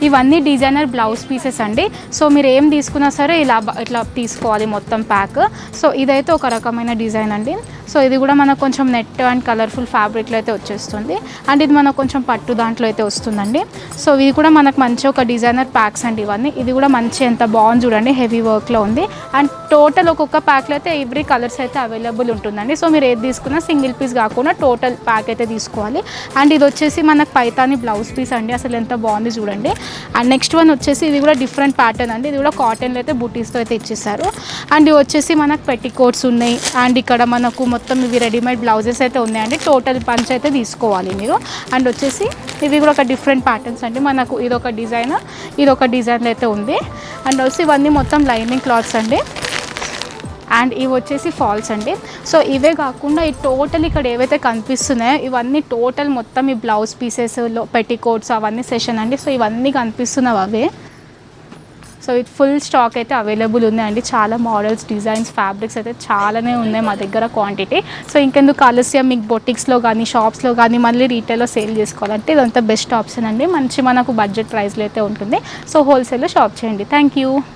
ఇవన్నీ designer blouse pieces అండి. So మీరు ఏం తీసుకున్నా సరే ఇట్లా తీసుకోవాలి మొత్తం ప్యాక్. సో ఇదైతే ఒక రకమైన డిజైన్ అండి. సో ఇది కూడా మనకు కొంచెం నెట్ అండ్ కలర్ఫుల్ ఫ్యాబ్రిక్లో అయితే వచ్చేస్తుంది. అండ్ ఇది మనకు కొంచెం పట్టు దాంట్లో అయితే వస్తుందండి. సో ఇది కూడా మనకు మంచి ఒక డిజైనర్ ప్యాక్స్ అండి ఇవన్నీ. ఇది కూడా మంచి ఎంత బాగుంది చూడండి, హెవీ వర్క్లో ఉంది. అండ్ టోటల్ ఒక్కొక్క ప్యాక్లో అయితే ఎవ్రీ కలర్స్ అయితే అవైలబుల్ ఉంటుందండి. సో మీరు ఏది తీసుకున్నా సింగిల్ పీస్ కాకుండా టోటల్ ప్యాక్ అయితే తీసుకోవాలి. అండ్ ఇది వచ్చేసి మనకు పైతాని బ్లౌజ్ పీస్ అండి, అసలు ఎంత బాగుంది చూడండి. అండ్ నెక్స్ట్ వన్ వచ్చేసి ఇది కూడా డిఫరెంట్ ప్యాటర్న్ అండి. ఇది కూడా కాటన్లో అయితే బూటీస్తో అయితే ఇచ్చేసారు. అండ్ ఇవి వచ్చేసి మనకు పెట్టికోట్స్ ఉన్నాయి. అండ్ ఇక్కడ మనకు మొత్తం ఇవి రెడీమేడ్ బ్లౌజెస్ అయితే ఉన్నాయండి. టోటల్ పంచ్ అయితే తీసుకోవాలి మీరు. అండ్ వచ్చేసి ఇవి కూడా ఒక డిఫరెంట్ ప్యాటర్న్స్ అండి. మనకు ఇదొక డిజైన్, ఇదొక డిజైన్ అయితే ఉంది. అండ్ వచ్చి ఇవన్నీ మొత్తం లైనింగ్ క్లాత్స్ అండి. అండ్ ఇవి వచ్చేసి ఫాల్స్ అండి. సో ఇవే కాకుండా ఈ టోటల్ ఇక్కడ ఏవైతే కనిపిస్తున్నాయో ఇవన్నీ టోటల్ మొత్తం ఈ బ్లౌజ్ పీసెస్లో పెట్టికోట్స్ అవన్నీ సెషన్ అండి. సో ఇవన్నీ కనిపిస్తున్నావు అవే. సో ఇది ఫుల్ స్టాక్ అయితే అవైలబుల్ ఉన్నాయండి. చాలా మోడల్స్, డిజైన్స్, ఫ్యాబ్రిక్స్ అయితే చాలానే ఉన్నాయి మా దగ్గర క్వాంటిటీ. సో ఇంకెందుకు ఆలస్యం, మీకు బొటిక్స్లో కానీ షాప్స్లో కానీ మళ్ళీ రీటైల్లో సేల్ చేసుకోవాలంటే ఇదంతా బెస్ట్ ఆప్షన్ అండి. మంచి మనకు బడ్జెట్ ప్రైస్లో అయితే ఉంటుంది. సో హోల్సేల్లో షాప్ చేయండి. Thank you.